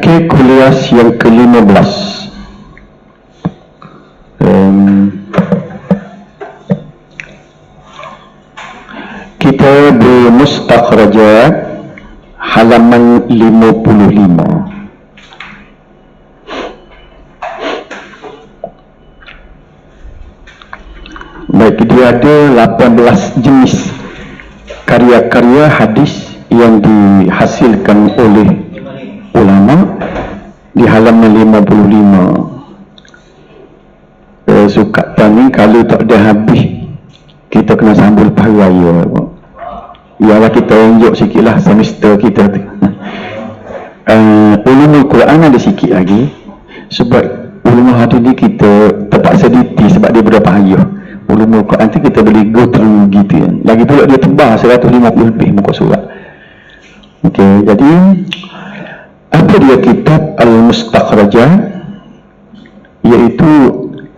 Okey, kuliah yang ke-15. Kita di Mustakhrajat halaman 55. Baik, dia ada 18 jenis karya-karya hadis yang dihasilkan oleh ulama di halaman 55. Sukatan ni kalau tak ada habis kita kena sambung hari raya. Ialah kita unjuk sikit lah semester kita tu. Ulumul Quran ada sikit lagi sebab ulumul hadis ni kita terpaksa diti sebab dia berapa payah. Ulumul Quran tu kita boleh go through gitu kan. Lagi pula dia tebal 150 lebih muka surat. Okey, jadi apa dia kitab Al-Mustakhrajat? Iaitu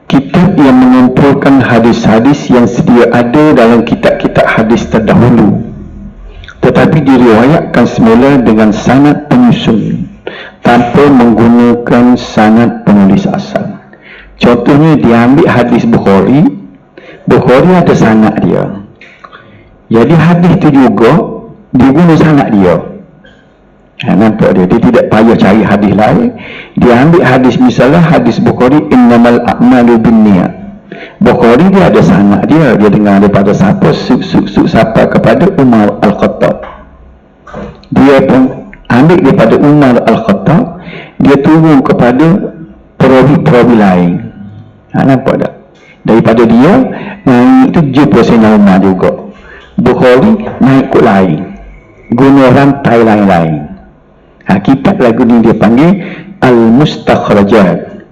kitab yang mengumpulkan hadis-hadis yang sedia ada dalam kitab-kitab hadis terdahulu, tetapi diriwayatkan semula dengan sanad penyusun tanpa menggunakan sanad penulis asal. Contohnya diambil hadis Bukhari ada sanad dia. Jadi hadis tu juga diguna sanad dia. Nampak dia tidak payah cari hadis lain. Dia ambil hadis, misalnya hadis Bukhari, innamal a'malu binniyat. Bukhari dia ada sanad dia dengar daripada siapa, siapa kepada Umar Al-Khattab. Dia pun ambil daripada Umar Al-Khattab, dia turun kepada perawi-perawi lain. Nampak tak? Daripada dia naik tu jumpa Sayyidina Umar juga. Bukhari naik kot lain, guna rantai lain-lain. Kitab lagu ni dia panggil Al-Mustakhrajat.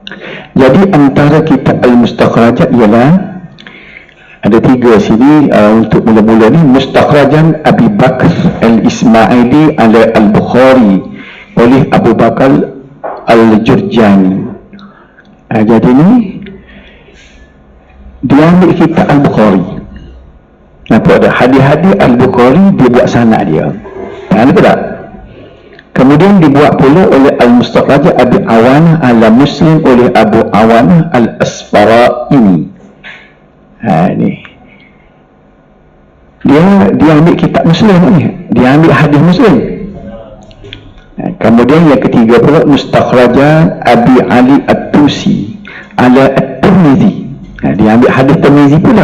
Jadi antara kitab Al-Mustakhrajat ialah ada 3 sini. Untuk mula-mula ni, Mustakhrajat Abi Bakr Al-Ismaili ala Al-Bukhari oleh Abu Bakar Al-Jurjani. Jadi ni dia ambil kitab Al-Bukhari. Nampak ada hadis-hadis Al-Bukhari dia buat sanad dia. Nampak tak? Kemudian dibuat pula oleh Al-Mustakhrajat Abi Awanah ala Muslim oleh Abu Awanah Al-Asfaraini. Ni dia ambil kitab Muslim ni, dia ambil hadis Muslim. Kemudian yang ketiga pula Mustakhrajat Abi Ali At-Tusi ala At-Tirmizi. Dia ambil hadis Tirmizi pula,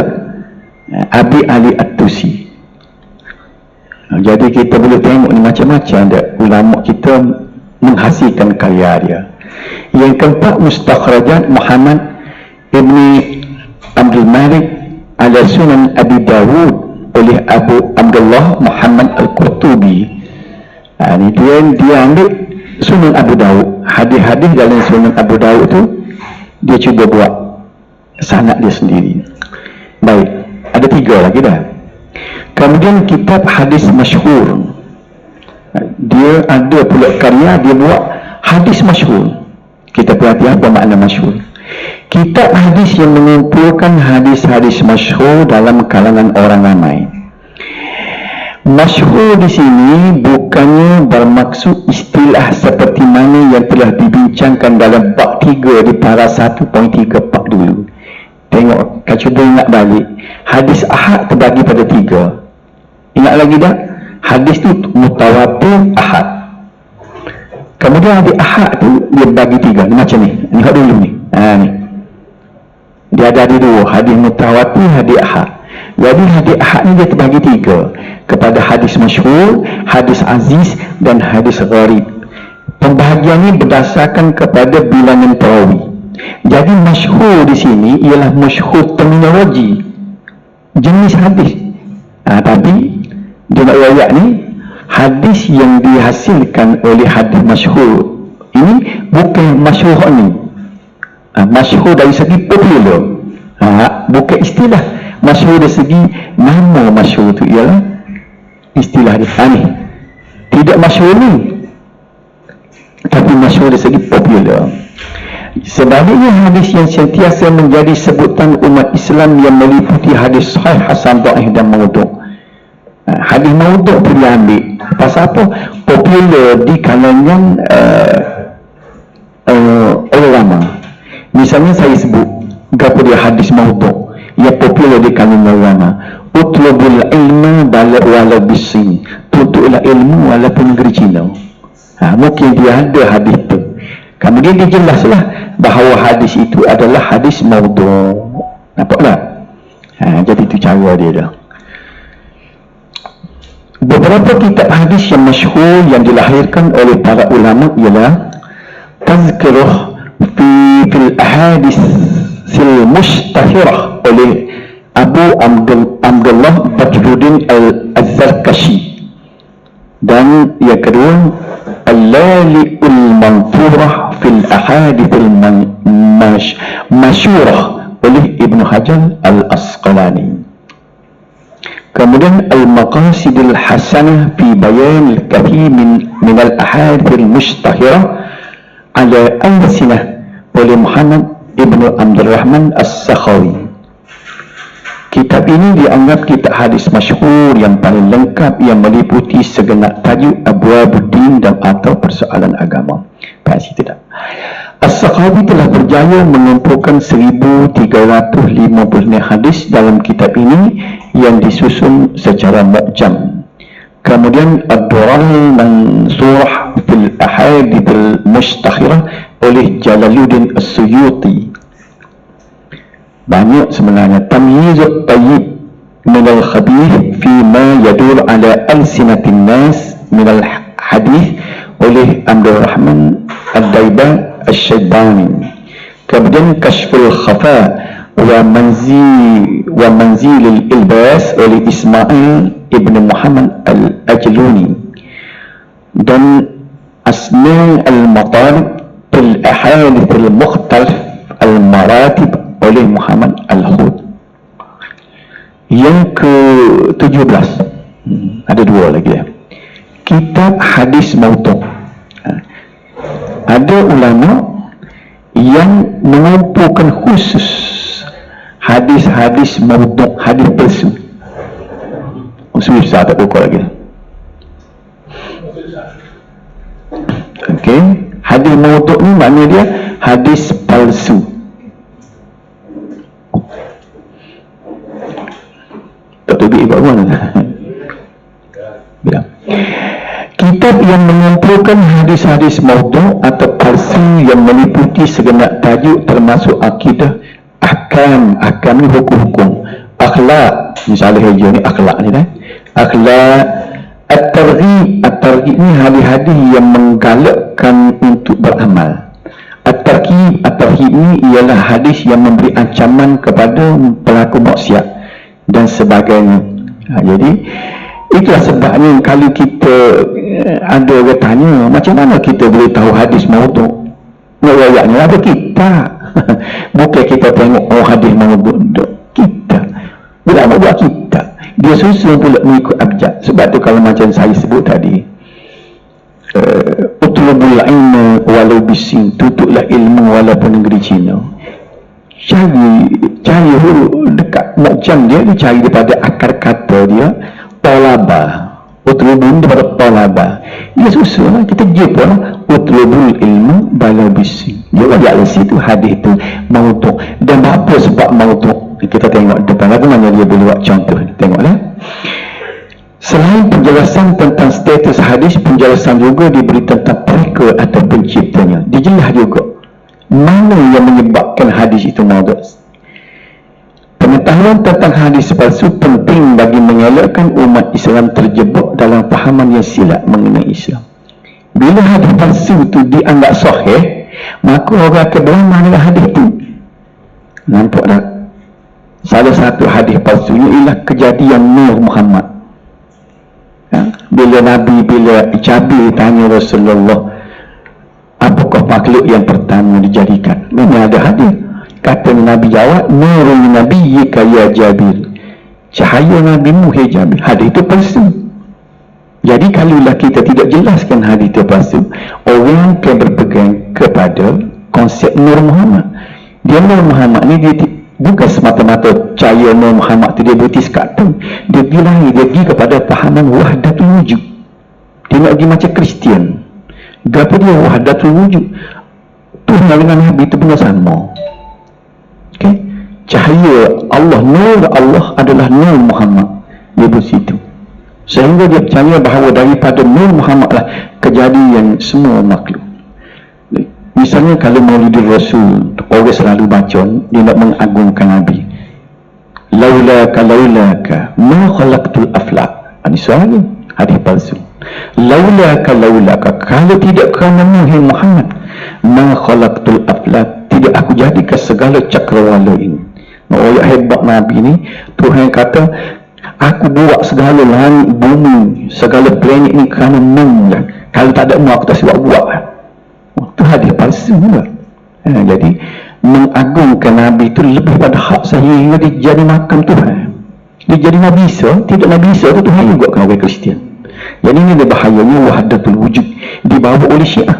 Abi Ali At-Tusi. Jadi kita boleh tengok ni macam-macam dah ulama kita menghasilkan karya dia. Yang keempat, Mustakhrajat Muhammad Ibni Abdul Malik ala Sunan Abi Dawud oleh Abu Abdullah Muhammad Al-Qurtubi. Ni dia ambil Sunan Abu Dawud, hadis-hadis dalam Sunan Abu Dawud tu dia cuba buat sanad dia sendiri. Baik, ada 3 lagi dah. Kemudian kitab hadis masyhur, dia ada pula karya dia buat hadis masyhur. Kita perhatikan apa makna masyhur. Kitab hadis yang mengumpulkan hadis-hadis masyhur dalam kalangan orang ramai. Masyhur di sini bukannya bermaksud istilah seperti mana yang telah dibincangkan dalam bab 3 di para 1.3 bab dulu. Tengok, cuba ingat balik. Hadis ahad terbagi pada 3. Ingat lagi dah? Hadis tu mutawatir ahad. Kemudian hadis ahad tu dia bagi 3. Macam ni. Lihat dulu ni. Ni. Dia ada 2. Hadis mutawatir, hadis ahad. Jadi hadis ahad ni dia terbagi 3. Kepada hadis masyhur, hadis aziz dan hadis gharib. Pembahagiannya berdasarkan kepada bilangan perawi. Jadi masyhur di sini ialah masyhur terminologi, jenis hadis. Tapi dia nak riwayat ni hadis yang dihasilkan oleh hadis masyhur ini bukan masyhur ni. Masyhur dari segi popular. Bukan istilah. Masyhur dari segi nama masyhur tu ialah istilah dia. Ni tidak masyhur ni, tapi masyhur dari segi popular. Sebaliknya hadis yang sentiasa menjadi sebutan umat Islam yang meliputi hadis sahih, hasan, dhaif dan maudhu'. Hadis maudhu' pun diambil. Pasal apa? Popular di kalangan Misalnya saya sebut gapo dia hadis maudhu yang popular di kalangan ulama, utlubul ilma wala bisin, tuntutlah ilmu walaupun negeri Cina. Mungkin dia ada hadis tu, kemudian dia jelaslah bahawa hadis itu adalah hadis maudhu. Nampak tak? Jadi itu cara dia dah. Beberapa kitab hadis yang masyhur yang dilahirkan oleh para ulama ialah Tazkirah fil ahadis sil mustahirah oleh Abu Abdullah Badruddin Al-Zarkashi, dan yang kedua Al-Lali'ul Manthurah fil ahadithil masyurah oleh Ibn Hajar Al-Asqalani. Kemudian Al-Maqasidul Hasanah fi bayan al-kathir min al-ahadithil mustahirah ala al-sinah oleh Muhammad Ibn Abdul Rahman As-Sakhawi. Kitab ini dianggap kitab hadis masyhur yang paling lengkap yang meliputi segenap tajuk abwabuddin dan atau persoalan agama. Kat situ tak. As-Sakhawi telah berjaya mengumpulkan 1350 hadis dalam kitab ini yang disusun secara mu'jam. Kemudian Ad-Dural Mansurah fil Ahadithil Mustakhirah oleh Jalaluddin As-Suyuti. Banyak sebenarnya. Tamyizut Tayyib minal khabith fi ma yadur ala alsinatin nas minal hadith oleh Abdul Rahman Ad-Daiba Asy-Syaibani. Kemudian Kashful Khafa wa Manzilil Ilbas oleh Ismail Ibn Muhammad Al-Ajluni, dan Asma' Al-Matalib fil Ahadith Al-Mukhtalif Al-Maratib oleh Muhammad Al-Hud. Yang ke-17, ada dua lagi ya. Kitab hadis maudhu. Ada ulama yang mengumpulkan khusus hadis-hadis maudhu, hadis palsu. Susah tak buka lagi. Okey, hadis maudhu ni maknanya dia hadis palsu. Tertubi ibarat mana? Bilang. Kitab yang mengumpulkan hadis-hadis maudhu atau palsu yang meliputi segenap tajuk termasuk akidah, ahkam ni hukum-hukum, akhlak, misalnya hijau ni akhlak ni dah. Akhlak, at-targhib ni hadis-hadis yang menggalakkan untuk beramal. At-targhib ni ialah hadis yang memberi ancaman kepada pelaku maksiat dan sebagainya. Jadi itulah sebabnya kalau kita ada orang tanya macam mana kita boleh tahu hadis maudhu, riwayatnya ada kita. Bukan kita tengok hadis maudhu, kita bila nak buat kita, dia susun pula mengikut abjad. Sebab tu kalau macam saya sebut tadi, utlubul ilma walau bisin, tutuplah ilmu walaupun negeri Cina. Cari huruf dekat mu'jam dia cari daripada akar kata dia talabah. Utlubun daripada talabah, dia susun lah, kita jumpa lah utlubul ilmu walau bisin. Dia bagi situ hadis tu maudhu. Dan apa sebab maudhu? Kita tengok depan bagaimana dia boleh buat contoh. Tengoklah. Selain penjelasan tentang status hadis, penjelasan juga diberi tentang mereka atau penciptanya. Dijelas juga mana yang menyebabkan hadis itu maudhu. Pengetahuan tentang hadis palsu penting bagi mengelakkan umat Islam terjebak dalam fahaman yang silap mengenai Islam. Bila hadis palsu itu dianggap sahih, maka orang akan beramal hadis itu. Nampak tak? Salah satu hadis palsunya ialah kejadian Nur Muhammad. Bila Jabir tanya Rasulullah, apakah makhluk yang pertama dijadikan? Memang ada hadis. Kata Nabi jawab, nurul nabiyyika ya Jabir, cahaya nabimu hai Jabir. Hadis itu palsu. Jadi kalaulah kita tidak jelaskan hadis itu palsu, orang akan berpegang kepada konsep Nur Muhammad. Dia Nur Muhammad ni dia bukan semata-mata cahaya Nur Muhammad tu dia butis kat tu. Dia pergi kepada fahaman wahdatul wujud. Dia nak pergi macam Kristian. Berapa dia wahdatul wujud? Tuhan dengan Nabi itu punya sama. cahaya Allah, nur Allah adalah nur Muhammad. Dia bersitu. Sehingga dia percaya bahawa daripada nur Muhammad lah kejadian semua makhluk. Misalnya kalau Maulidur Rasul, orang selalu baca, dia nak mengagungkan Nabi. Laulaka ma khalaqtul aflaq. Ini soal hadis palsu. Laulaka kalau tidak kerana Muhammad, ma khalaqtul aflaq, tidak aku jadikan segala cakrawala ini. Ayat hebat Nabi ni, Tuhan kata, aku buat segala langit, bumi, segala planet ni kerana lah. Kalau tak ada mu, aku tak sebab buat. Itu hadis palsu juga. Jadi mengagungkan Nabi itu lebih pada hak sehingga dia jadi makam Tuhan. Dia jadi Nabi Isa, tidak Nabi Isa itu Tuhan juga kena orang Kristian. Jadi ini dia bahayanya wahdatul wujud dibawa oleh Syiah.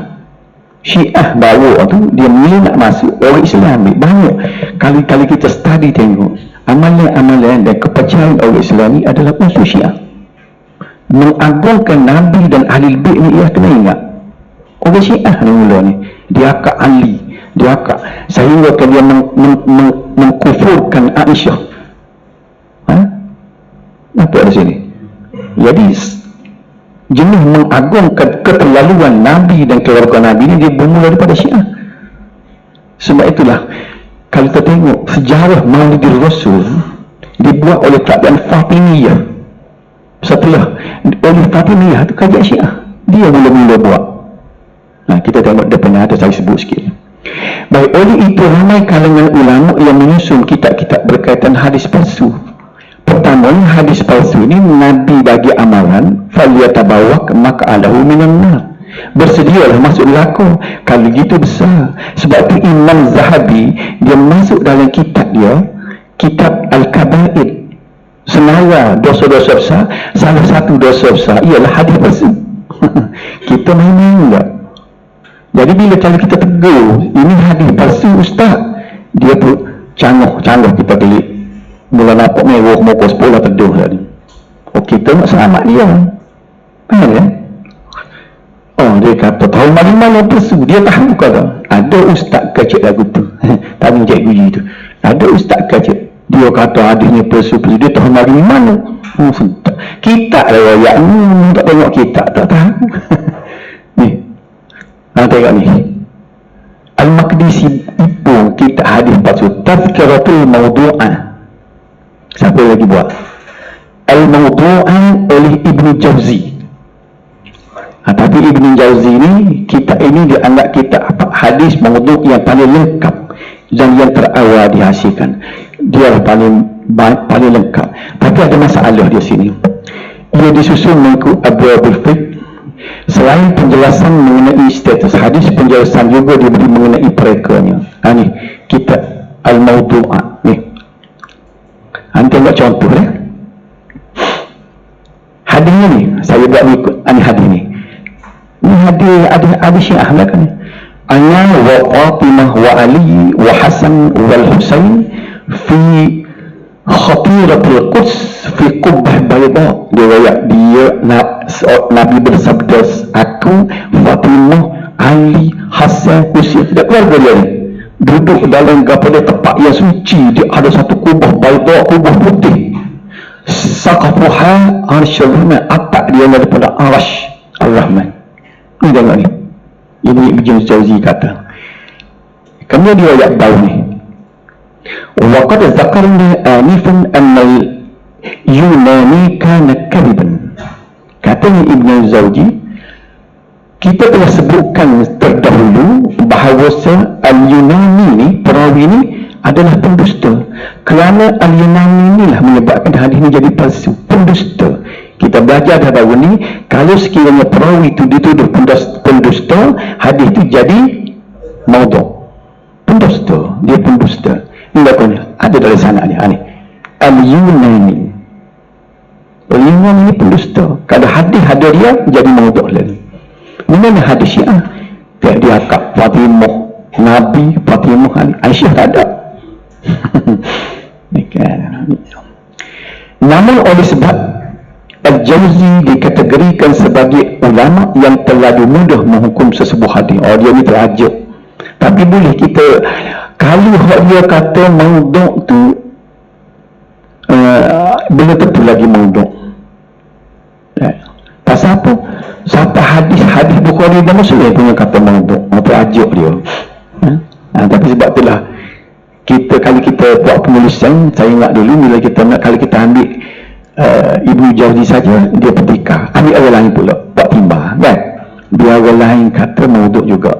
Syiah bawa tu, dia nak masuk, orang Islam ambil banyak. Kali-kali kita study tengok amalan-amalan dan kepercayaan orang Islam ni adalah unsur Syiah. Mengagungkan Nabi dan Ahlul Bait ni, ia kena ingat orang Syiah ni mula ni, dia akak Ali, dia akak sehingga dia mengkufurkan Aisyah. Apa ada sini? Jadi jenis mengagungkan keterlaluan Nabi dan keluarga Nabi ni dia bermula daripada Syiah. Sebab itulah kalau kita tengok sejarah Maulidur Rasul dibuat oleh kerajaan Fatimiyah. Setelah oleh Fatimiyah tu kerajaan Syiah, dia mula-mula buat. Nah, kita tengok depannya ada, saya sebut sikit. Baik, oleh itu ramai kalangan ulama yang menyusun kitab-kitab berkaitan hadis palsu. Pertama, hadis palsu ini Nabi bagi amalan falyatabawak maq'adahu minan nar. Bersedialah masuk neraka. Kalau gitu besar. Sebab tu Imam Zahabi dia masuk dalam kitab dia, kitab Al-Kabair, senara dosa-dosa besar. Salah satu dosa besar ialah hadis palsu. Kita main-main enggak? Jadi bila kalau kita tegur ini hadis palsu ustaz, dia tu canggah kita beli mula nampak mewah muka sekolah teduh tadi. Oh, kita nak selamat dia. Faham ya? Oh, dia kata tahu mana-mana palsu. Dia tahu kata ada ustaz kecil lagu tu. Tanya cikgu itu. Ada ustaz kecil. Dia kata hadisnya palsu. Dia tahu mana-mana. Kita riwayat tak tengok kita tak tahu. Ni. Tengok ni. Al-Maqdisi itu kita hadis palsu. Tazkiratul Mawdu'ah. Siapa lagi buat? Al-Mawdu'ah oleh Ibn Jauzi. Tapi Ibn Jauzi ni, kitab ini dianggap kitab hadis mawdu' yang paling lengkap dan yang terawal dihasilkan. Dia paling lengkap. Tapi ada masalah di sini. Ia disusun mengikut Abwabul Fiqh. Selain penjelasan mengenai status hadis, penjelasan juga diberi mengenai perekanya. Ni kitab Al-Mawdu'ah ni. Tengok contoh ya. Hadis ni saya buat ikut hadis ni. Ni hadis Syiah lah kan. Ana wa Fatimah wa Ali wa Hasan wal Husain fi khatiratul Quds fi qubbah bayda. Dia Nabi bersabda, aku Fatimah, Ali, Hasan, Husain, tidak keluarga dia ni duduk dalam pada tempat yang suci. Dia ada satu kubah bayda, kubah putih. Saqafuha arsyur rahman, atap dia daripada arsh ar-rahman. Ini tengok ni, Ibn Jauzi kata. Kemudian dia ayat bawah ni, wa qad zakarna anifan anna al-Yunani kana kadiban. Katanya Ibn Jauzi, kita telah sebutkan terdahulu bahawa al-Yunani ni, perawi ni adalah pendusta. Kerana al-Yunani inilah menyebabkan hadis ini jadi palsu, pendusta. Kita belajar dah bahawa ni, kalau sekiranya perawi itu dituduh pendusta, hadis itu jadi maudhu'. Pendusta, dia pendusta. Ini lakunya ada dari sana ni. Al-Yunani. Al-Yunani ni pendusta. Kalau hadis ada dia jadi maudhu' lagi. Mana hadis Syiah? Dia akak Fatimah, Nabi, Fatimah, Aisyah tak ada. Namun oleh sebab Al-Jauzi dikategorikan sebagai ulama yang terlalu mudah menghukum sesebuah hadis. Dia ni terajak. Tapi boleh kita Kalau dia kata maudhu' tu bila tentu lagi maudhu'. Pasal apa? Sampai hadis Bukhari dan Muslim punya kata maudhu'. Apa ajuk dia. Tapi sebab itulah kalau kita buat penulisan, saya ingat dulu bila kalau kita ambil Ibnu Jauzi saja, dia petikah ambil orang lain pula buat timbang kan, dia orang lain kata maudhu' juga,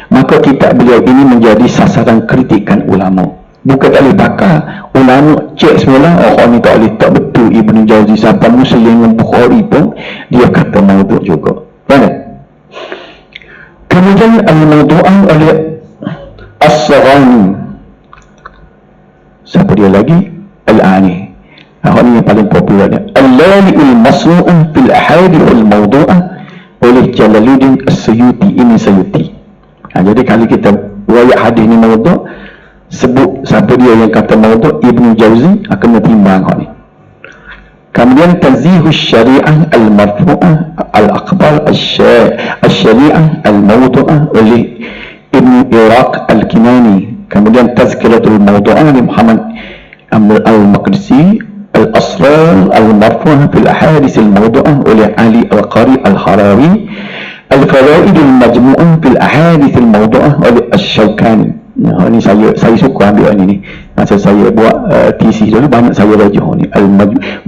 maka kitab beliau ini menjadi sasaran kritikan ulama. Bukan tak boleh bakar ulama cek semula, ni tak boleh, tak betul Ibnu Jauzi sampai Muslim dengan Bukhari pun dia kata maudhu' juga kan. Kemudian al-maudhu'an oleh As-Saghani. Siapa dia lagi? Al-Ani. Ini yang paling popular dia. Al-Lali'ul Masnu'un fil Ahadithul Mawdu'ah oleh Jalaluddin As-Suyuti. Ini Suyuti. Jadi kalau kita riwayat hadis ni maudhu', sebut siapa dia yang kata maudhu', Ibnu Jauzi akan menimbang ni. Kemudian Tanzihus Syari'ah Al-Marfu'ah Al-Aqbal Al-Syari'ah Al-Mawdu'ah oleh Ibnu Iraq Al-Kinani. Kemudian Tazkiratul Mawdu'ah oleh Muhammad Al-Maqdisi. Al-Asrar Al-Marfu'ah fil Ahadith Al-Mawdu'ah oleh Ali Al-Qari Al-Harawi. Al-Faraidul Majmu'ah fil Ahadith Al-Mawdu'ah oleh Asy-Syaukani. Ini saya suka ambil ni. Masa saya buat thesis dulu, banyak saya rajah ni.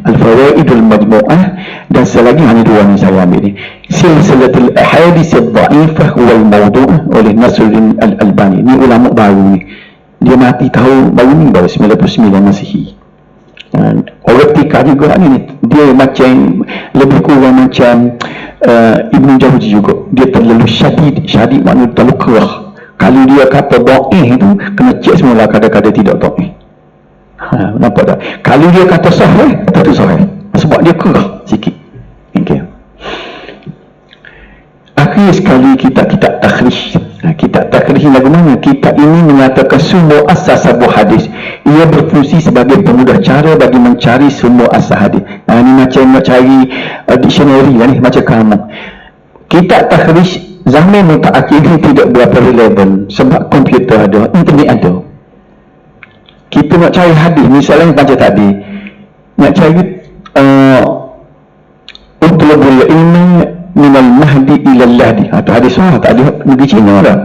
Al-Faraidul Majmu'ah, dan selagi hanya dua ni saya ambil ni. Silsilatul Ahadith Al-Dha'ifah wal Mawdu'ah oleh Nasruddin Al-Albani. Ni ulama baru ni. Dia mati tahun baru ni, baru 99 Masihi. Orang tika juga ni, dia macam lebih kurang macam Ibnu Jauzi juga. Dia terlalu syadid maknanya terlalu kerah. Kalau dia kata da'ih tu kena cek semula kadang-kadang tidak da'ih. Nampak tak? Kalau dia kata sahih, betul sahih, sebab dia kerah sikit. Okay. Akhir sekali kitab takhrij. Kitab takhrij lagu mana? Kitab ini menyatakan semua asas sebuah hadis. Ia berfungsi sebagai pemudah cara bagi mencari semua asas hadis. Ini macam nak cari dictionary lah ni, macam kamu. Kitab takhrij zaman mutaakhir ini tidak berapa relevan sebab komputer ada, internet ada. Kita nak cari hadis, misalnya macam tadi, nak cari utlubul ilmi minal mahdi ilal lahdi. Atau hadis sahih, tak ada negeri Cina dah.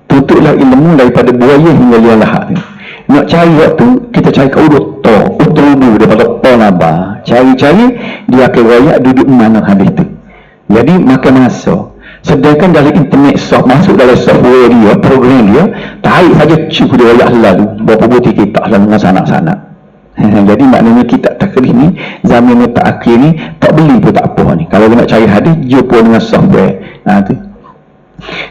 Tutuplah ilmu daripada buaya hingga liang lahat. Nak cari waktu, kita cari ke urut to, utlubu daripada talaba. Cari-cari, dia akan rakyat duduk mana hadis tu. Jadi makan masa. Sedangkan dalam internet masuk dalam software dia, program dia, tarik saja cukup dia rakyat halal tu. Berapa butir kita halal dengan sanak-sanak. Jadi maknanya kitab takhrij ni, zaman mutaakhir ni tak beli pun tak apa ni. Kalau nak cari hadis, jumpa dengan software. Tu.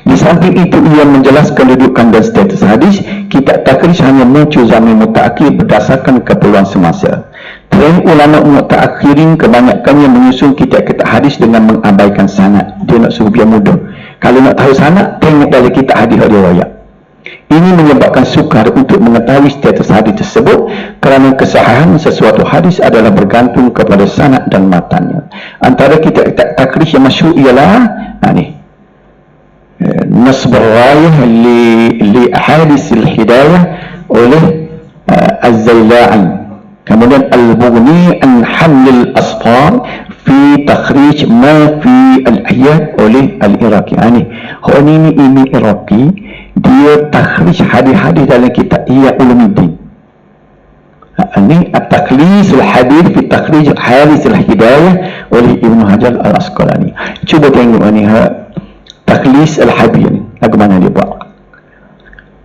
Di samping itu ia menjelaskan kedudukan dan status hadis. Kitab takhrij hanya muncul zaman mutaakhir berdasarkan keperluan semasa. Tren ulama mutaakhirin kebanyakannya menyusun kitab-kitab hadis dengan mengabaikan sanad. Dia nak suruh biar mudah. Kalau nak tahu sanad, tengok dari kitab hadis dia riwayat. Ini menyebabkan sukar untuk mengetahui status hadis tersebut kerana kesahihan sesuatu hadis adalah bergantung kepada sanad dan matannya. Antara kitab-kitab takhrij yang masyhur ialah ni. Nasb al-Ghayah li Ahadits al-Hidayah oleh Az-Zailai. Kemudian Al-Bughni an Haml al-Asfar fi takhrij ma fi al-Ihya oleh Al-Iraqi. Ini Iraqi, dia takhrij hadis-hadis dalam kitab Ihya Ulumuddin. Ini at-takhrij al-hadis fi takhrij Ahadits al-Hidayah oleh Ibnu Hajar al-Asqalani. Cuba tengok ni takhrij al-hadis ni, lagu mana dia buat.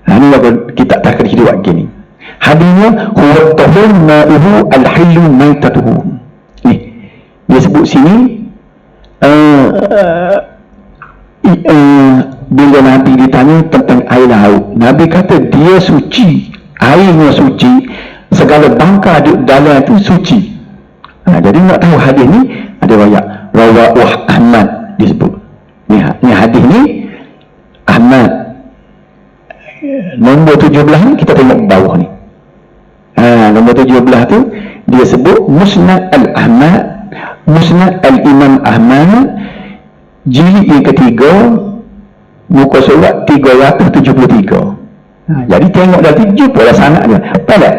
Ini lagu kitab takhrij dia buat gini. Hadisnya huwa tahur ma'uhu al-hillu maitatuhu. Dia sebut sini bila Nabi ditanya tentang air laut, Nabi kata dia suci, airnya suci, segala bangka di dalam itu suci. Jadi nak tahu hadis ni ada rawah Ahmad disebut. Ni hadis ni Ahmad. Nombor 17 ni kita tengok bawah ni. Nombor 17 tu dia sebut Musnad al-Ahmad, Musnad al-Imam Ahmad, jilid yang ketiga, muka surat 373. Jadi tengok dah jumpa lah sanad dia. Tak?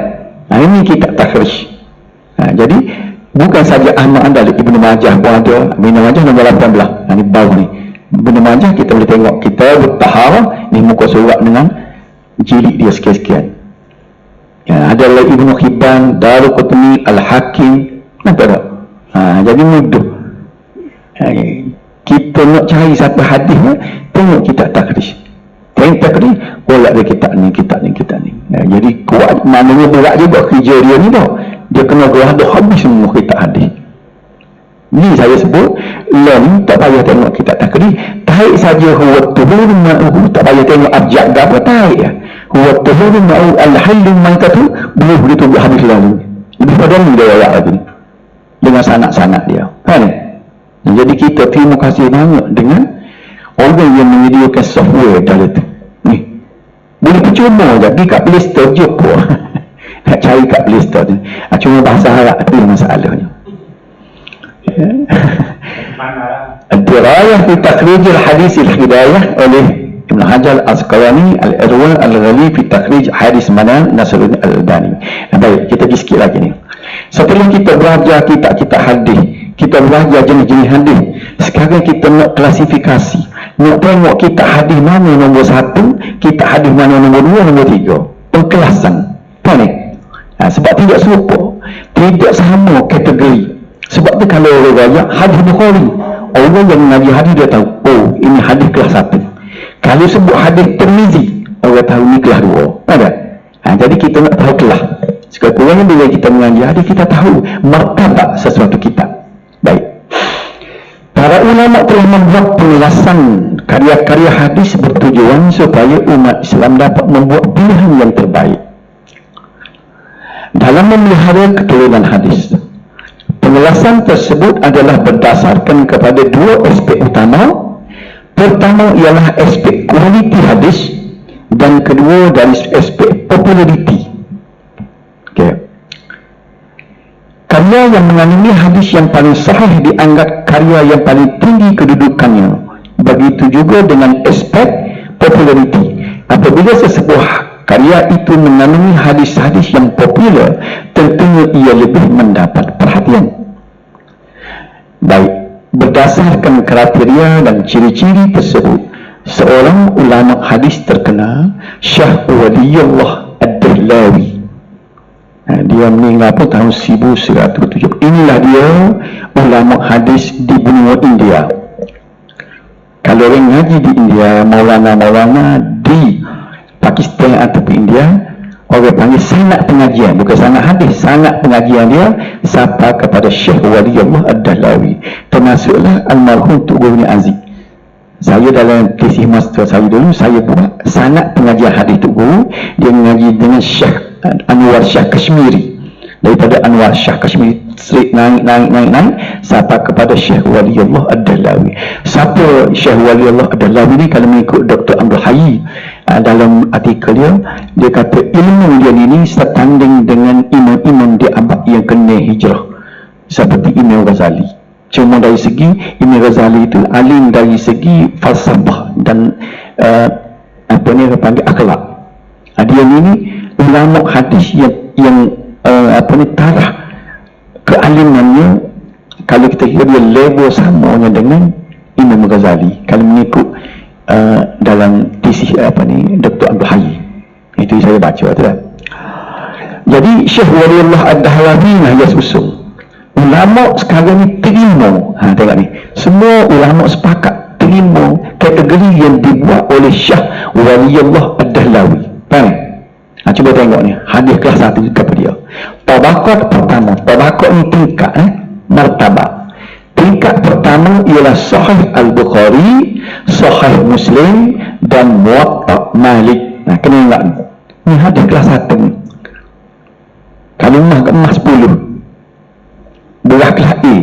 Ini kita takhrij. Jadi bukan saja Ahmad Andal, Ibnu Majah pun ada. Ibnu Majah nombor 18. Ini bawah ni. Ibnu Majah kita boleh tengok kita bertaharah ni muka surat dengan jilid dia sekian-sekian. Ada lagi Ibnu Hibban, Daruqutni, Al-Hakim. Nampak tak? Jadi mudah. Kita nak cari siapa hadisnya, tengok kita takhrij. Tengok takhrij, bolak dia kita ni. Jadi kuat, maknanya berat juga kerja dia ni tau. Dia kena gelah dah habis semua kita hadis. Ni saya sebut, ni tak payah tengok kita takhrij. Tarik saja huwa tuhur ma'uhu, tak payah tengok abjad apa, tarik ya. Huwa tuhur ma'uhu al-hallu maitatu, boleh begitu hadis lalu. Lebih pada ni dia ayat lagi. Dengan sanad-sanad dia. Jadi kita terima kasih banyak dengan orang yang menyediakan software dalam tu. Ni boleh percuma je pergi kat Play Store je pun nak cari kat Play Store tu. Cuma bahasa Arab tu yang masalahnya. Ad-dirayah fi takhrij al-hadis al-hidayah oleh Ibn Hajar al-Asqalani, Al-Irwa al-Ghali fi takhrij hadis Manan Nasruddin al-Albani. Baik, kita pergi sikit lagi ni. Setelah kita belajar kitab-kitab hadis, kita belajar jenis-jenis hadis, sekarang kita nak klasifikasi, nak tengok kitab hadis mana nombor 1, kitab hadis mana nombor 2, nombor 3, pengkelasan. Tahu ni? Sebab tidak serupa, tidak sama kategori. Sebab tu kalau orang raya hadis Bukhari, orang yang mengaji hadis dia tahu, oh ini hadis kelas 1. Kalau sebut hadis Tirmizi, orang tahu ni kelas 2. Ada? Jadi kita nak tahu kelas. Sekurang-kurangnya bila kita mengaji hadis, kita tahu martabat sesuatu kitab. Baik. Para ulama telah membuat penjelasan karya-karya hadis bertujuan supaya umat Islam dapat membuat pilihan yang terbaik dalam memelihara keturunan hadis. Penjelasan tersebut adalah berdasarkan kepada dua aspek utama. Pertama ialah aspek kualiti hadis dan kedua dari aspek populariti. Karya yang mengandungi hadis yang paling sahih dianggap karya yang paling tinggi kedudukannya. Begitu juga dengan aspek populariti. Apabila sesebuah karya itu mengandungi hadis-hadis yang popular, tentunya ia lebih mendapat perhatian. Baik, berdasarkan kriteria dan ciri-ciri tersebut, seorang ulama hadis terkenal, Syekh Waliyullah Ad-Dahlawi, dia meninggal pun tahun 1107. Inilah dia ulama hadis di benua India. Kalau orang ngaji di India, Maulana di Pakistan ataupun India, orang panggil sanad pengajian, bukan sanad hadis, sanad pengajian dia sapa kepada Syekh Waliyullah Ad-Dahlawi, termasuklah almarhum Tuk Guru Aziz. Saya dalam tesis master saya dulu, saya buat sanad pengajian hadis Tuk Guru. Dia mengaji dengan Syekh Anwar Shah Kashmiri. Daripada Anwar Shah Kashmiri straight naik sampai kepada Syekh Waliyullah Ad-Dahlawi. Siapa Syekh Waliyullah Ad-Dahlawi ni? Kalau mengikut Dr. Abdul Hayy dalam artikel dia kata ilmu dia ini setanding dengan imam-imam di abad yang kena hijrah seperti Imam Ghazali. Cuma dari segi Imam Ghazali itu alim dari segi falsafah dan apa ni dia panggil akhlak. Dia ini ulama hadis yang tarah kealimannya, kalau kita kira dia level samanya dengan Imam Ghazali kalau mengikut dalam tesis Dr. Abdul Hayy. Itu saya baca tu dah. Jadi Syekh Waliyullah Ad-Dahlawi lah dia susun. Ulama sekarang ni terima, tengok ni, semua ulama sepakat terima kategori yang dibuat oleh Syekh Waliyullah Ad-Dahlawi. Faham? Cuba tengok ni, hadis kelas 1 kepada dia. Tabaqat pertama, tabaqat ni tingkat martabat. Tingkat pertama ialah Sahih Al-Bukhari, Sahih Muslim dan Muwatta Malik. Kena ingat ni hadis kelas 1 ni. Kalimah ke emas 10 belah kelas A.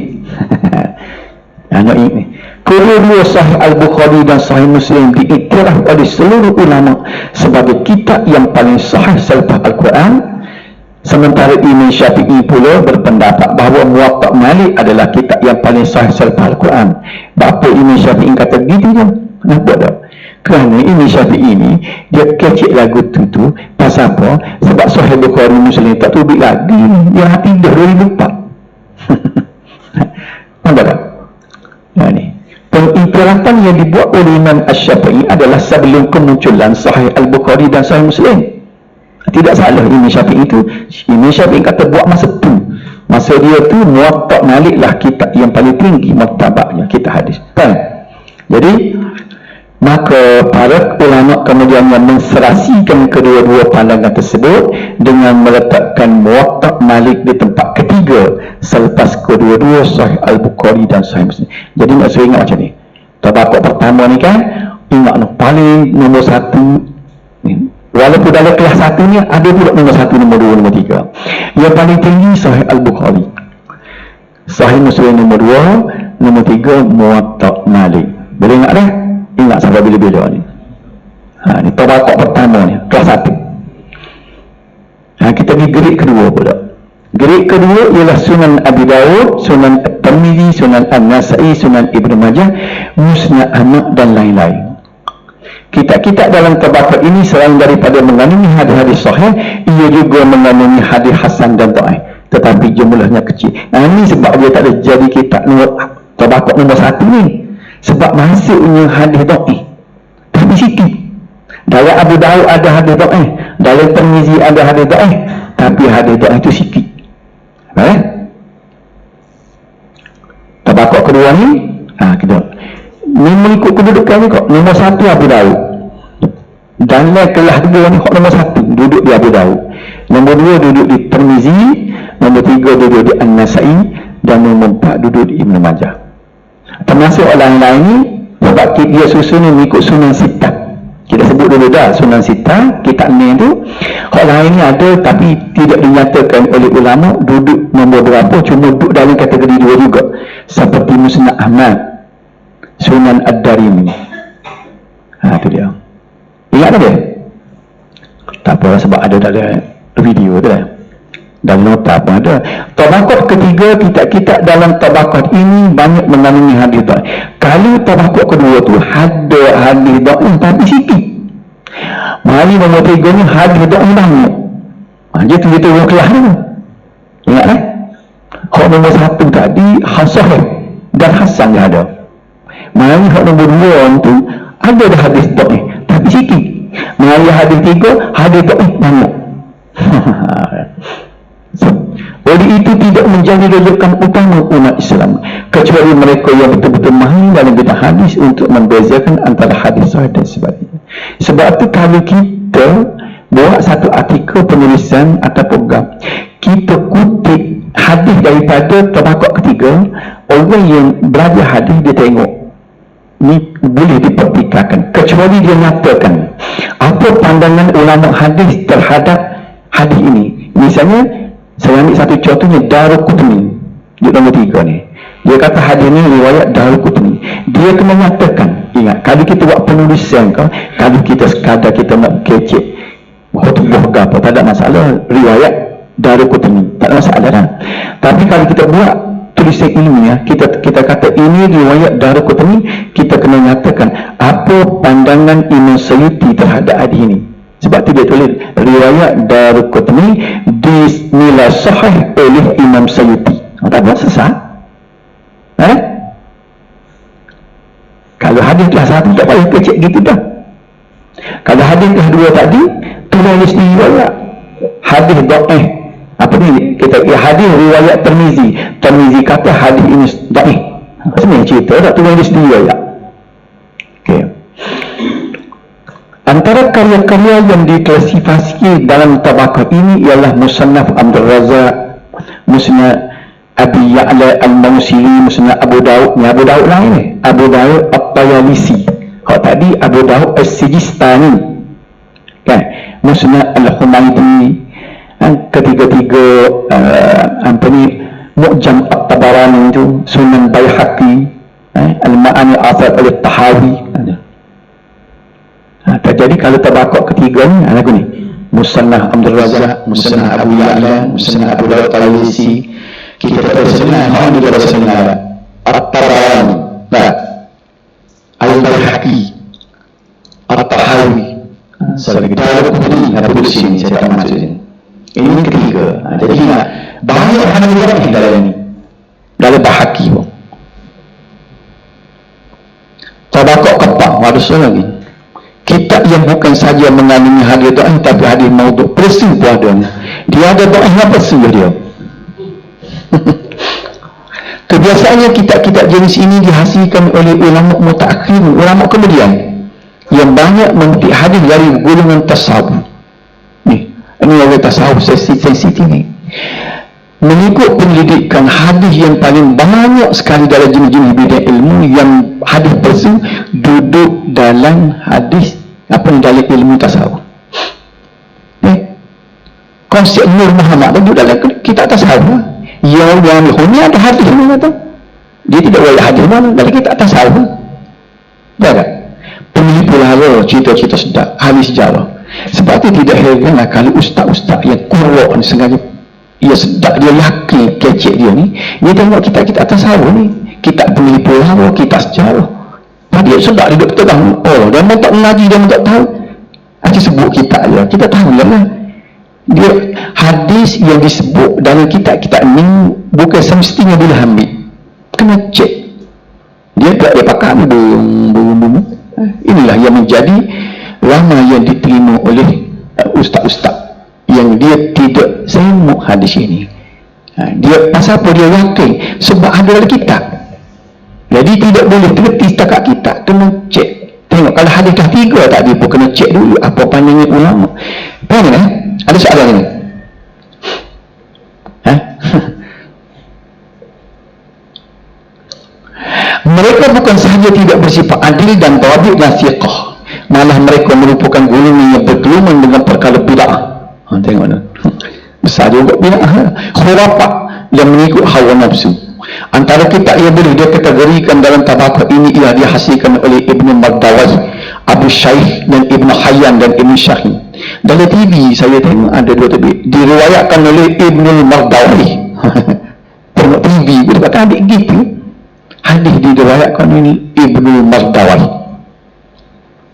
Nak ini kedua Sahih Al-Bukhari dan Sahih Muslim diiktiraf oleh seluruh ulama sebagai kitab yang paling sahih selepas Al-Quran. Sementara Imam Syafi'i pula berpendapat bahawa Muwatta Malik adalah kitab yang paling sahih selepas Al-Quran. Bapa Imam Syafi'i kata begitu je. Nampak tak? Kerana Imam Syafi'i ini Dia kecek lagu tu pasal apa? Sebab Sahih Bukhari Muslim tak terbit lagi, dia hati dah 2004. Nampak tak? Nah ni pengiktirafan yang dibuat oleh Imam Asy-Syafi'i adalah sebelum kemunculan Sahih Al-Bukhari dan Sahih Muslim. Tidak salah Imam Syafi'i itu. Imam Syafi'i kata buat masa tu, masa dia tu Muwatta' Malik lah kitab yang paling tinggi martabatnya, kitab hadis kan. Jadi maka para ulama kemudian menserasikan kedua-dua pandangan tersebut dengan meletakkan Muwatta' Malik di tempat ketiga selepas kedua-dua Sahih Al-Bukhari dan Sahih Muslim. Jadi maksud ingat macam ni, tabaqah pertama ni kan, ingat no, paling nombor satu ni. Walaupun dalam kelas satu ni ada pula nombor satu, nombor dua, nombor tiga. Yang paling tinggi Sahih Al-Bukhari, Sahih Muslim nombor dua, nombor tiga Muwatta' Malik. Boleh ingat dah? Ingat sampai bila-bila ni. Ni tabaqah pertama ni, kelas satu. Kita pergi grade kedua pula. Grade kedua ialah Sunan Abi Daud, Sunan At-Tirmidzi, Sunan An-Nasa'i, Sunan Ibnu Majah, Musnad Ahmad dan lain-lain. Kitab-kitab dalam tabaqah ini selain daripada mengandungi hadis-hadis sahih, ia juga mengandungi hadis hasan dan dhaif, tetapi jumlahnya kecil. Ini sebab dia tak ada jadi kitab tabaqah nombor satu ni, sebab masuknya hadis dhaif tapi sikit. Dalam Abu Daud ada hadis dhaif, dalam Tirmizi ada hadis dhaif, tapi hadis dhaif itu sikit. Tabaqah kedua ni kedua ni mengikut kedudukan ni kok. Nombor satu Abu Daud, dalam kelas dua ni kok nombor satu duduk di Abu Daud, nombor dua duduk di Tirmizi, nombor tiga duduk di An-Nasa'i, dan nombor empat duduk di Ibnu Majah. Termasuk lain-lain ni sebab dia susun ni mengikut Sunan Sittah. Kita sebut dulu dah Sunan Sittah, kitab ni tu. Hak lain ni ada tapi tidak dinyatakan oleh ulama duduk nombor berapa, cuma duduk dalam kategori dua juga, seperti Musnad Ahmad, Sunan Ad-Darimi. Tu dia. Ingat tak dia? Tak apa sebab ada dalam video tu lah, dalam nota pun ada. Tabaqah ketiga, kitab-kitab dalam tabaqah ini banyak mengandungi hadis dhaif. Kalau tabaqah kedua tu ada hadis dhaif tapi sikit. Mari nombor tiga ni hadis dhaif banyak. Dia tu orang kelas tu. Ingat kan? Hak nombor satu tadi sahih dan hasan dia ada. Mari hak nombor dua tu ada dah hadis dhaif tapi sikit. Mari hadis tiga hadis dhaif banyak. Oleh itu tidak menjadi rujukan utama umat Islam kecuali mereka yang betul-betul mahir dalam bidang hadis untuk membezakan antara hadis sahih dan sebagainya. Sebab itu kalau kita buat satu artikel penulisan atau program, kita kutip hadis daripada tabaqah ketiga, orang yang belajar hadis dia tengok ni boleh dipertikaikan kecuali dia nyatakan apa pandangan ulama hadis terhadap hadis ini. Misalnya saya ambil satu contohnya Daruqutni di nombor 3 ni. Dia kata hadis ni riwayat Daruqutni. Dia kena nyatakan. Ingat, kalau kita buat penulisan kan, kalau kita sekadar kita nak kecek khutbah ke apa, tak ada masalah, riwayat Daruqutni, tak ada masalah kan. Tapi kalau kita buat tulisan ilmiah, kita kata ini riwayat Daruqutni, kita kena nyatakan apa pandangan Imam Suyuti terhadap hadis ini. Sebab tu dia tulis riwayat Daruqutni dinilai sahih oleh Imam Suyuti. Tak ada sesat. Kalau hadis kelas satu tak payah kecek gitu dah. Kalau hadis kelas dua tadi tulis riwayat hadis dhaif. Apa ni? Kita hadis riwayat Tirmizi. Tirmizi kata hadis ini dhaif. Sebenarnya cerita tak tulis riwayat. Okey. Antara karya-karya yang diklasifikasi dalam tabaqah ini ialah Musannaf Abdul Razak, Musnad Abi Ya'la Al-Mawsili, Musnad Abu Daud. Ni Abu Daud lain ni, Abu Daud At-Tayalisi. Hak tadi Abu Daud As-Sijistani. Kan? Musnad Al-Humaydi. Ketiga-tiga apa ni, Mu'jam At-Tabarani tu, Sunan Baihaqi, Al-Ma'ani Al-Athar Al-Tahawi. Jadi kalau tabaqah ketiga ni lagu ni Musannaf Abdul Razak, Musnad Abu Ya'la, Musnad Abu Daud At-Tayalisi. Kita kata sebenarnya hak ni pada sebenarnya At-Tabarani, Al-Baihaqi, At-Tahawi. Soal kita ada produksi ni, saya tak masuk sini. Ini yang ketiga. Jadi ingat, banyak hal yang dalam ini. Dalam bahaki pun. Tabakok kepang, ada soal lagi. Kitab yang bukan saja mengandungi hadis doa, tapi hadis maudhu' persi pun ada. Dia ada doa yang persi dia. Kebiasaannya kitab-kitab jenis ini dihasilkan oleh ulama mutaakhir, ulama kemudian yang banyak memetik hadis dari golongan tasawuf. Ini oleh tasawuf sensitif ni. Mengikut penyelidikan hadis yang paling banyak sekali dalam jenis-jenis bidang ilmu yang hadis palsu duduk dalam hadis dalam ilmu tasawuf. Konsep Nur Muhammad duduk dalam kitab tasawuf. Yang ni ada hadis ni kata. Dia tidak boleh hadis mana dalam kitab tasawuf. Tak? Pemilih pula cerita-cerita sedap, hadis sejarah. Sebab itu tidak heranlah kalau ustaz-ustaz yang kurang sengaja ia sedap, dia yakin kecek dia ni, dia tengok kitab-kitab tasawuf ni, kitab pemilih pula, kitab sejarah. Dia sedap, dia duduk tegang. Oh, dia tak mengaji, dia tak tahu. Dia sebut kitab dia, kita tahu lah. Dia hadis yang disebut dalam kitab-kitab ni bukan semestinya boleh ambil, kena cek. Dia tak dia pakai bumbu. Inilah yang menjadi lama yang diterima oleh ustaz-ustaz yang dia tidak semuk hadis ini. Dia pasal apa dia yakin? Sebab ada dalam kitab. Jadi tidak boleh terhenti setakat kitab, kena cek. Tengok kalau hadis dah 3 tak dia pun kena cek dulu apa pandangan ulama. Faham ada soalan ini? Mereka bukan sahaja tidak bersifat adil dan tawabik dan fiqh, malah mereka merupakan golongan yang bergeluman dengan perkara bid'ah. Tengok ni. Besar juga bid'ah. Khurafat yang mengikut hawa nafsu. Antara kitab yang boleh dia kategorikan dalam tabaqah ini ialah dihasilkan oleh Ibnu Mardawai, Abu Shaykh dan Ibnu Hayyan dan Ibnu Syahin. Dalam TV saya tengok ada 2 TV diriwayatkan oleh Ibnu Mardawai. Tengok TV boleh kata adik gitu. Hadis diriwayatkan oleh Ibnu Mardawai.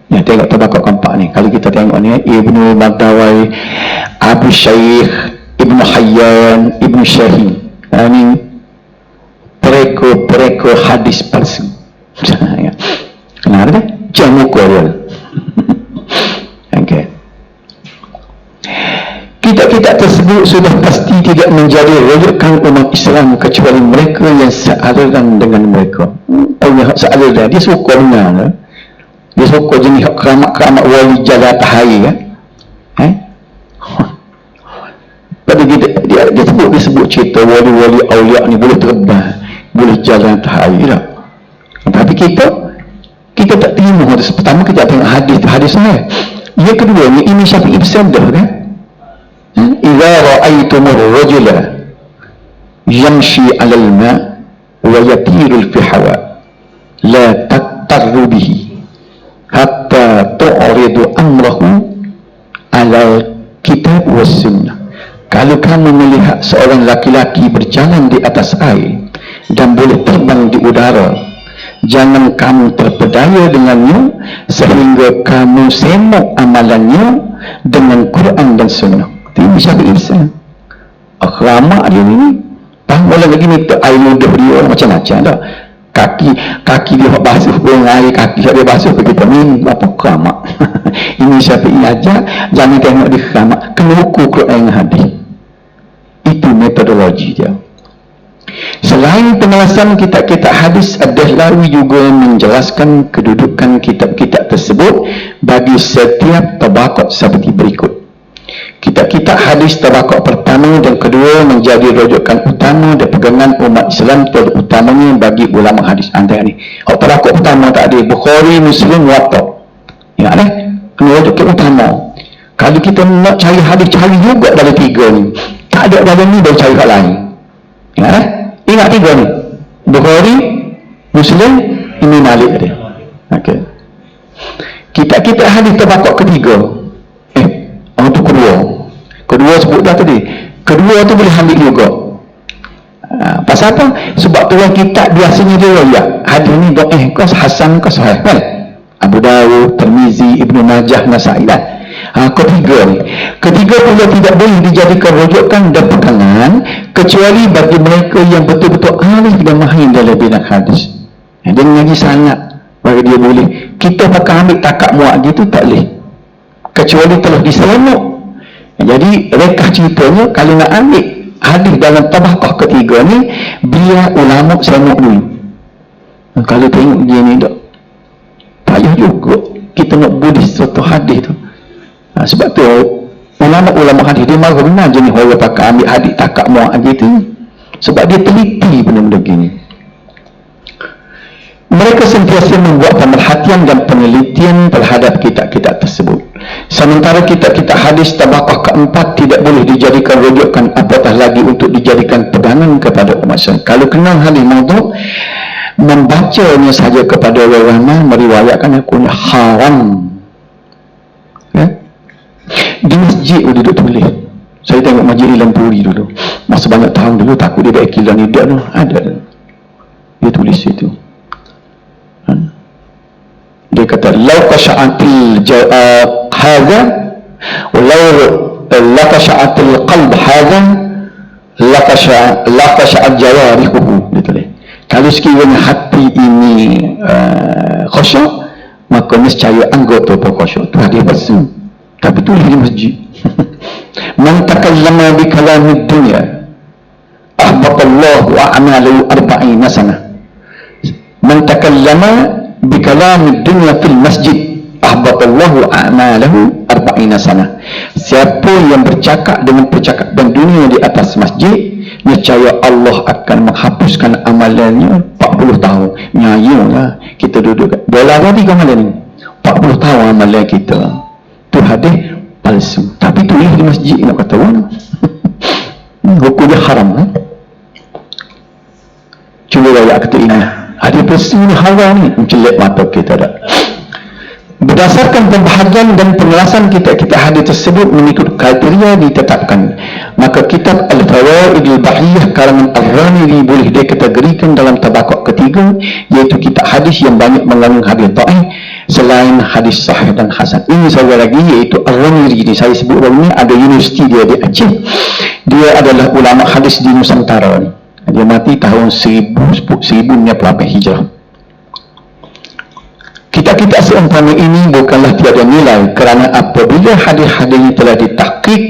Ya, tengok tabaqah keempat ni. Kalau kita tengok ni Ibnu Mardawai, Abu Shaykh, Ibnu Hayyan, Ibnu Syahin. Ini pereka hadis palsu. Kenapa dia? Jamu kuala. Okey. Kitab-kitab tersebut sudah pasti tidak menjadi rujukan umat Islam kecuali mereka yang sealiran dengan mereka. Sealiran dia suka dengar. Dia suka jenis keramat-keramat wali jalan tahari kan. Pada dia sebut cerita wali-wali awliya ni boleh terbang, boleh jalan tahari tak. Tapi kita tak terima hadis. Pertama kita tengok hadis ni. Yang kedua ni Imam Syafi'i bersabda kan, idza ra'aytumur rajula yamshi 'alal ma' wa yatiru fi hawa la tattaru bihi hatta tu'ridu amrahu 'ala kitab was sunnah. Kalau kamu melihat seorang laki-laki berjalan di atas air dan boleh terbang di udara, jangan kamu terpedaya dengannya sehingga kamu semok amalannya dengan Quran dan Sunnah. Ini Syafi'i Islam. Akhramak dia ni. Tambah lagi ni air mudah dia macam-macam tak. Kaki dia basuh pun air kaki dia basuh kita minum apa akhramak. Ini Syafi'i ajar, jangan tengok dia akhramak, kena ukur Quran dan hadis. Itu metodologi dia. Selain penjelasan kitab-kitab hadis, Ad-Dahlawi juga menjelaskan kedudukan kitab-kitab tersebut bagi setiap tabaqat seperti berikut. Kitab-kitab hadis tabaqat pertama dan kedua menjadi rujukan utama dan pegangan umat Islam terutamanya bagi ulama hadis. Antara ni, tabaqat pertama tak ada Bukhari, Muslim, Muwatta. Ya ada kena rujukan utama. Kalau kita nak cari hadis, cari juga dalam 3 ni. Tak ada dalam ni baru cari kat lain. Ya ada? Ingat 3 ni. Bukhari, Muslim, Imam Malik dia. Okey. Kitab-kitab hadis tabaqat ketiga. Itu kedua sebut dah tadi. Kedua tu boleh ambil juga. Pasal apa? Sebab tu orang kitab biasanya dia riwayat. Hadis ni dhaif ke hasan ke sahih kan? Abu Dawud, Tirmizi, Ibnu Majah, Nasa'i kan. Ketiga ni. Ketiga pula tidak boleh dijadikan rujukan dan pegangan kecuali bagi mereka yang betul-betul alif dan mahir dalam bidang hadis. Dia mengaji sangat bagi dia boleh. Kita pakai ambil takak muak gitu tak boleh. Kecuali telah diselamuk. Jadi rekah ceritanya kalau nak ambil hadis dalam tabaqah ketiga ni, biar ulama selamuk dulu. Kalau tengok dia ni tak payah juga kita nak boleh suatu hadis tu. Sebab tu ulama-ulama hadis dia marah benar jenis orang pakai ambil hadis takak muak gitu. Sebab dia teliti benda-benda gini. Mereka sentiasa membuat pemerhatian dan penelitian terhadap kitab-kitab tersebut. Sementara kitab-kitab hadis tabaqah keempat tidak boleh dijadikan rujukan, apatah lagi untuk dijadikan pegangan kepada umat Islam. Kalau kenal hadis maudhu', membacanya saja kepada orang ramai meriwayatkan hukumnya haram. Ya? Di masjid dia duduk tulis. Saya tengok masjid di Lempuri dulu. Masa banyak tahun dulu takut dia akilan ni dia tu ada. Dia tulis itu. Dia kata law qasha'atil hadha walau la qasha'atil qalb hadha la qasha'at jawarihuhu. Dia tulis. Kalau sekiranya hati ini khusyuk, maka nescaya anggota pun khusyuk. Tu hadis palsu. Tapi tulis di masjid. Man takallama bi kalamid dunya ahbatallahu a'malahu 40 sanah. Man takallama bi kalamid dunya fil masjid ahbatallahu a'malahu 40 sanah. Siapa yang bercakap dengan percakapan dunia di atas masjid, nescaya Allah akan menghapuskan amalannya 40 tahun. Nyayulah kita duduk bola tadi ke mana ni 40 tahun amalan kita. Tu hadis palsu, tapi tulis di masjid nak kata mana hukum dia haram. Cuba ayat kata ini hadis palsu ni haram ni, mencelik mata kita dah. Berdasarkan pembahagian dan penjelasan kitab-kitab hadis tersebut mengikut kriteria ditetapkan, maka kitab Al-Fawaid Al-Bahiyah karangan Al-Ghamidi boleh dikategorikan dalam tabaqah ketiga, iaitu kitab hadis yang banyak mengandung hadis dhaif selain hadis sahih dan hasan. Ini saya lagi iaitu Al-Ghamidi ini saya sebut baru ni, ada universiti dia di Aceh. Dia adalah ulama hadis di Nusantara ni. Dia mati tahun 1000 Hijrah. Kitab-kitab seumpama ini bukanlah tiada nilai, kerana apabila hadis-hadisnya telah ditahqiq,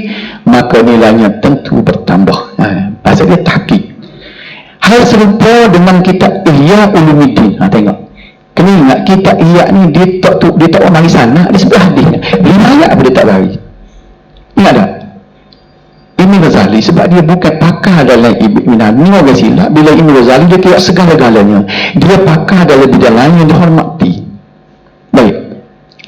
maka nilainya tentu bertambah. Pasal dia tahqiq. Hal serupa dengan kitab Ihya Ulumuddin. Tengok. Kena ingat kitab Ihya ni dia tak mari sana, dia sebut hadisnya. 5 ayat apa dia tak bagi. Ingat tak? Ibn Ghazali sebab dia bukan pakar dalam Ibn orang silap. Bila Ibn Ghazali dia tidak segala-galanya. Dia pakar dalam bidang lain yang dihormati. Baik.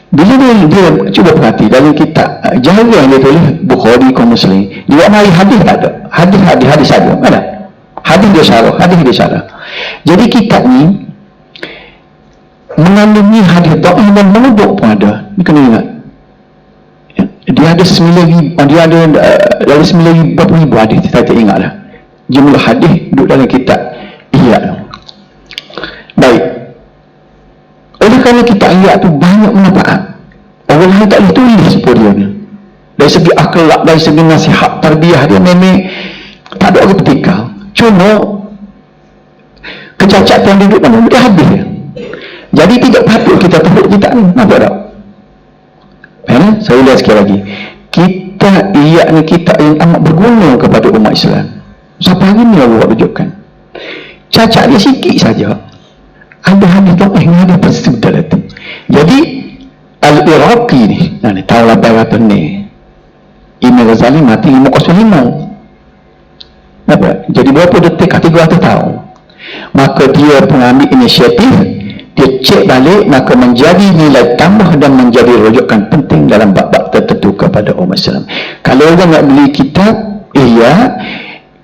Bila dia cuba perhati dalam kitab jalan yang dia tulis Bukhari kaum Muslim, dia mari hadis tak ada. Hadis saja. Ada. Hadis dia syarah. Jadi kitab ni mengandungi hadis dhaif dan maudhu' pun ada. Ni kena ingat. Dia ada 9,000, dia ada dari 9,000 berapa ribu hadis, saya tak ingat lah jumlah hadis duduk dalam kitab Ihya. Baik, oleh kerana kitab Ihya tu banyak manfaat, orang lain tak boleh tulis pun dia ni. Dari segi akhlak, dari segi nasihat tarbiyah, dia memang tak ada orang petika. Cuma kecacatan dia duduk mana dia habis dia. Jadi tidak patut kita tepuk kitab ni. Nampak tak? Saya lihat sekali lagi, kitab Ihya ni kitab yang amat berguna kepada umat Islam. Sampai hari ni Allah rujukan. Cacat dia sikit saja. Ada hadis dhaif yang ada persis dalam tu. Jadi Al-Iraqi ni, tahun 800 ni, Ibn Ghazali mati 505. Nampak? Jadi berapa detik? 300 tahun. Maka dia pengambil inisiatif, dia cek balik, maka menjadi nilai tambah dan menjadi rujukan penting dalam bab-bab tertentu kepada umat Islam. Kalau orang nak beli kitab Ihya,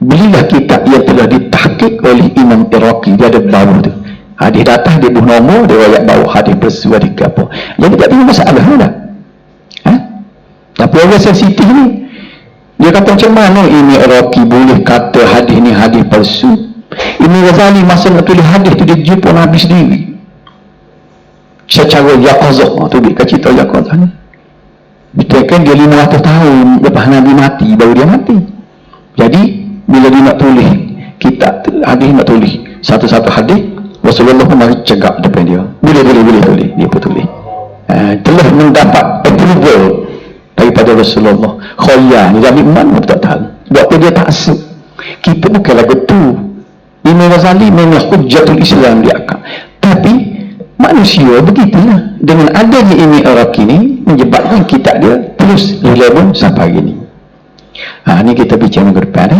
belilah kitab yang telah ditahqiq oleh Imam Iraqi. Dia ada bawah tu hadis datang, dia buh nombor, dia rakyat bawah hadis bersuara di apa. Jadi tak ada masalah dah. Tapi orang sensitif ni, dia kata macam mana ini Iraqi boleh kata hadis ni hadis palsu. Ibn Ghazali masa nak tulis hadis tu dia jumpa Nabi sendiri secara yaqazah. Tu dia cerita yaqazah ni. kan dia 500 tahun lepas Nabi mati baru dia mati. Jadi bila dia nak tulis kitab hadis, nak tulis satu-satu hadis, Rasulullah pun mari cegak depan dia, boleh tulis, dia pun tulis. Telah mendapat approval daripada Rasulullah. Khoya ni Nabi mana tak tahu buat apa dia taksub. Kita bukan lagu tu. Imam Ghazali memang hujjatul Islam dia akak, tapi manusia begitulah. Dengan adanya ini Arab ini menyebabkan kitab dia terus relevan sampai hari ini. Ini kita bicara ke depan